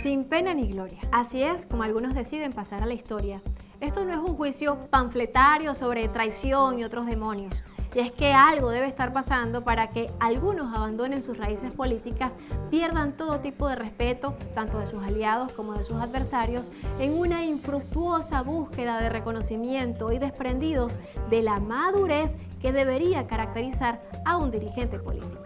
sin pena ni gloria. Así es como algunos deciden pasar a la historia. Esto no es un juicio panfletario sobre traición y otros demonios. Y es que algo debe estar pasando para que algunos abandonen sus raíces políticas, pierdan todo tipo de respeto, tanto de sus aliados como de sus adversarios, en una infructuosa búsqueda de reconocimiento y desprendidos de la madurez que debería caracterizar a un dirigente político.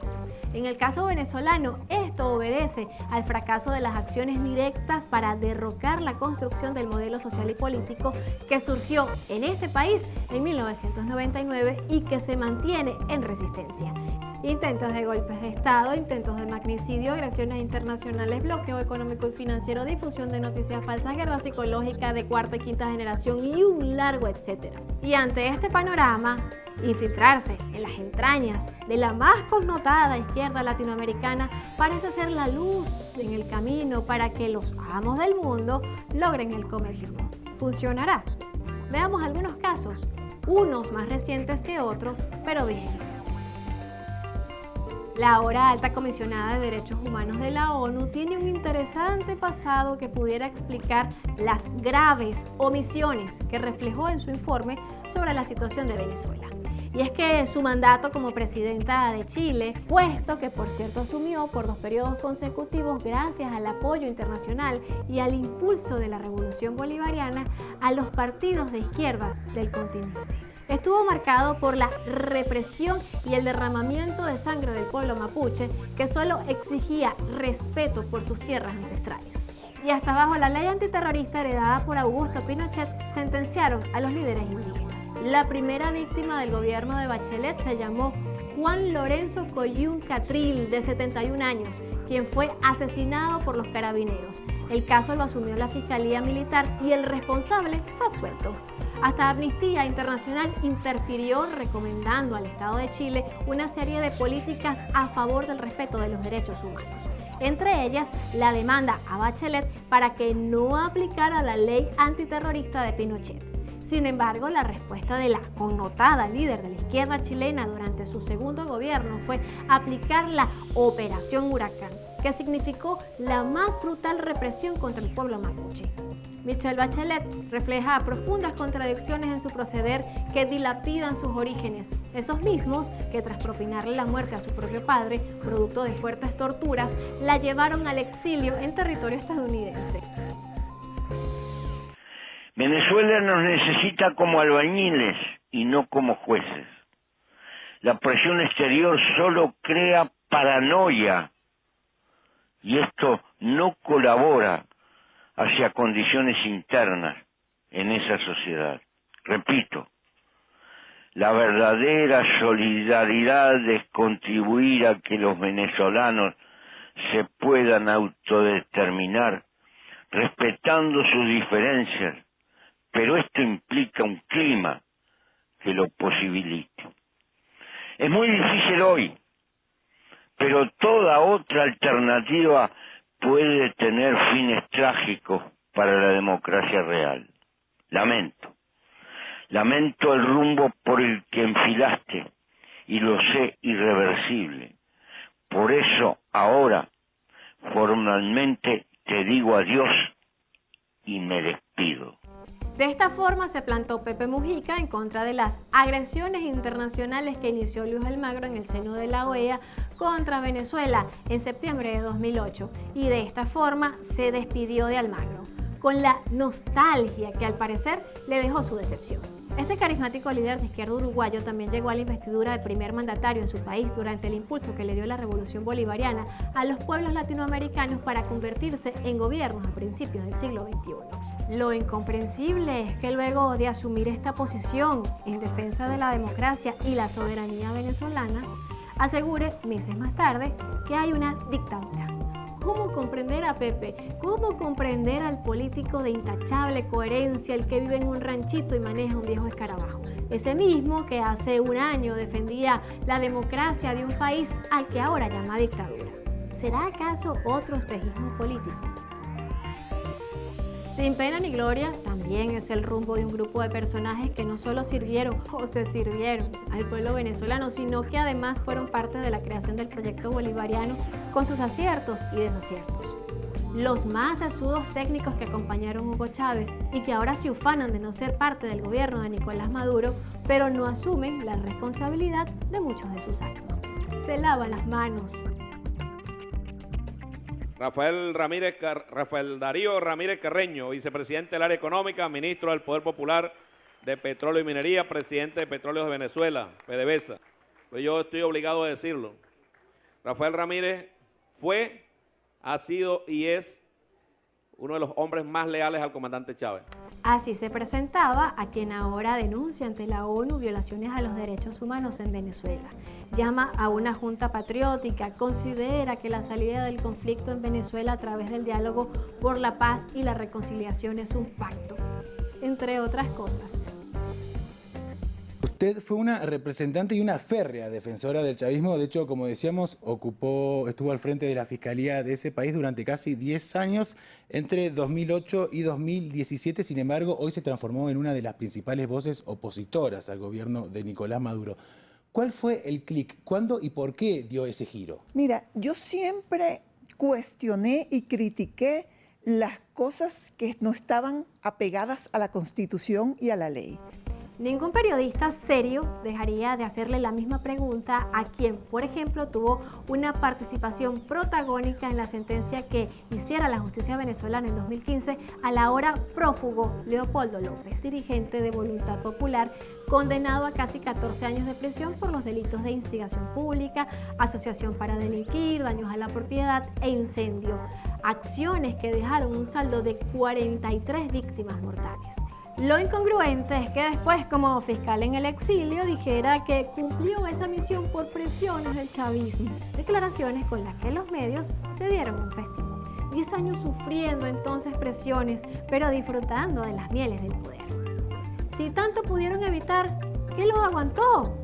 En el caso venezolano, esto obedece al fracaso de las acciones directas para derrocar la construcción del modelo social y político que surgió en este país en 1999 y que se mantiene en resistencia. Intentos de golpes de Estado, intentos de magnicidio, agresiones internacionales, bloqueo económico y financiero, difusión de noticias falsas, guerra psicológica de cuarta y quinta generación y un largo etcétera. Y ante este panorama, infiltrarse en las entrañas de la más connotada izquierda latinoamericana parece ser la luz en el camino para que los amos del mundo logren el cometido. ¿Funcionará? Veamos algunos casos, unos más recientes que otros, pero vigentes. La ahora alta comisionada de Derechos Humanos de la ONU tiene un interesante pasado que pudiera explicar las graves omisiones que reflejó en su informe sobre la situación de Venezuela. Y es que su mandato como presidenta de Chile, puesto que por cierto asumió por 2 periodos consecutivos gracias al apoyo internacional y al impulso de la revolución bolivariana a los partidos de izquierda del continente, estuvo marcado por la represión y el derramamiento de sangre del pueblo mapuche, que solo exigía respeto por sus tierras ancestrales. Y hasta bajo la ley antiterrorista heredada por Augusto Pinochet, sentenciaron a los líderes indígenas. La primera víctima del gobierno de Bachelet se llamó Juan Lorenzo Collún Catril, de 71 años, quien fue asesinado por los carabineros. El caso lo asumió la Fiscalía Militar y el responsable fue absuelto. Hasta Amnistía Internacional interfirió recomendando al Estado de Chile una serie de políticas a favor del respeto de los derechos humanos. Entre ellas, la demanda a Bachelet para que no aplicara la ley antiterrorista de Pinochet. Sin embargo, la respuesta de la connotada líder de la izquierda chilena durante su segundo gobierno fue aplicar la Operación Huracán, que significó la más brutal represión contra el pueblo mapuche. Michelle Bachelet refleja profundas contradicciones en su proceder que dilapidan sus orígenes, esos mismos que tras propinarle la muerte a su propio padre, producto de fuertes torturas, la llevaron al exilio en territorio estadounidense. Venezuela nos necesita como albañiles y no como jueces. La presión exterior solo crea paranoia y esto no colabora hacia condiciones internas en esa sociedad. Repito, la verdadera solidaridad es contribuir a que los venezolanos se puedan autodeterminar respetando sus diferencias, pero esto implica un clima que lo posibilite. Es muy difícil hoy, pero toda otra alternativa puede tener fines trágicos para la democracia real. Lamento el rumbo por el que enfilaste y lo sé irreversible. Por eso ahora formalmente te digo adiós y me despido. De esta forma se plantó Pepe Mujica en contra de las agresiones internacionales que inició Luis Almagro en el seno de la OEA contra Venezuela en septiembre de 2008 y de esta forma se despidió de Almagro, con la nostalgia que al parecer le dejó su decepción. Este carismático líder de izquierda uruguayo también llegó a la investidura de primer mandatario en su país durante el impulso que le dio la revolución bolivariana a los pueblos latinoamericanos para convertirse en gobiernos a principios del siglo XXI. Lo incomprensible es que luego de asumir esta posición en defensa de la democracia y la soberanía venezolana, asegure meses más tarde que hay una dictadura. ¿Cómo comprender a Pepe? ¿Cómo comprender al político de intachable coherencia, el que vive en un ranchito y maneja un viejo escarabajo? Ese mismo que hace un año defendía la democracia de un país al que ahora llama dictadura. ¿Será acaso otro espejismo político? Sin pena ni gloria, también es el rumbo de un grupo de personajes que no solo sirvieron o se sirvieron al pueblo venezolano, sino que además fueron parte de la creación del proyecto bolivariano con sus aciertos y desaciertos. Los más sesudos técnicos que acompañaron a Hugo Chávez y que ahora se ufanan de no ser parte del gobierno de Nicolás Maduro, pero no asumen la responsabilidad de muchos de sus actos. Se lavan las manos. Rafael Darío Ramírez Carreño, vicepresidente del área económica, ministro del Poder Popular de Petróleo y Minería, presidente de Petróleos de Venezuela, PDVSA. Pues yo estoy obligado a decirlo. Rafael Ramírez fue, ha sido y es uno de los hombres más leales al comandante Chávez. Así se presentaba a quien ahora denuncia ante la ONU violaciones a los derechos humanos en Venezuela. Llama a una junta patriótica, considera que la salida del conflicto en Venezuela a través del diálogo por la paz y la reconciliación es un pacto, entre otras cosas. Usted fue una representante y una férrea defensora del chavismo. De hecho, como decíamos, estuvo al frente de la Fiscalía de ese país durante casi 10 años, entre 2008 y 2017. Sin embargo, hoy se transformó en una de las principales voces opositoras al gobierno de Nicolás Maduro. ¿Cuál fue el clic? ¿Cuándo y por qué dio ese giro? Mira, yo siempre cuestioné y critiqué las cosas que no estaban apegadas a la Constitución y a la ley. Ningún periodista serio dejaría de hacerle la misma pregunta a quien, por ejemplo, tuvo una participación protagónica en la sentencia que hiciera la justicia venezolana en 2015 al ahora prófugo Leopoldo López, dirigente de Voluntad Popular, condenado a casi 14 años de prisión por los delitos de instigación pública, asociación para delinquir, daños a la propiedad e incendio. Acciones que dejaron un saldo de 43 víctimas mortales. Lo incongruente es que después, como fiscal en el exilio, dijera que cumplió esa misión por presiones del chavismo, declaraciones con las que los medios se dieron un festín. 10 años sufriendo entonces presiones, pero disfrutando de las mieles del poder. Si tanto pudieron evitar, ¿qué los aguantó?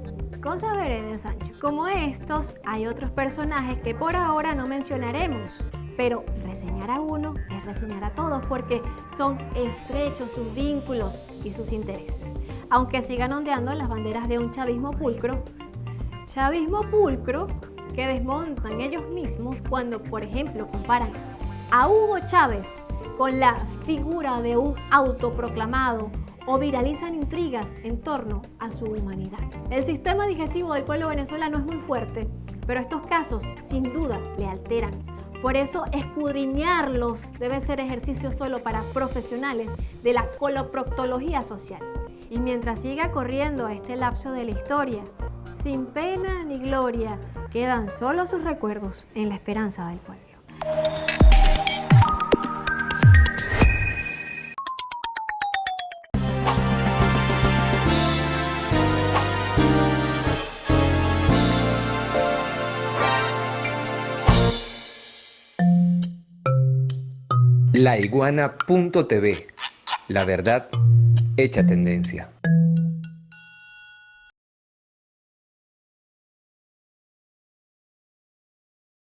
Cosas veredas, Sancho. Como estos, hay otros personajes que por ahora no mencionaremos, pero reseñar a uno es reseñar a todos porque son estrechos sus vínculos y sus intereses. Aunque sigan ondeando las banderas de un chavismo pulcro que desmontan ellos mismos cuando, por ejemplo, comparan a Hugo Chávez con la figura de un autoproclamado o viralizan intrigas en torno a su humanidad. El sistema digestivo del pueblo venezolano es muy fuerte, pero estos casos sin duda le alteran. Por eso, escudriñarlos debe ser ejercicio solo para profesionales de la coloproctología social. Y mientras siga corriendo este lapso de la historia, sin pena ni gloria, quedan solo sus recuerdos en la esperanza del pueblo. Laiguana.tv, la verdad hecha tendencia.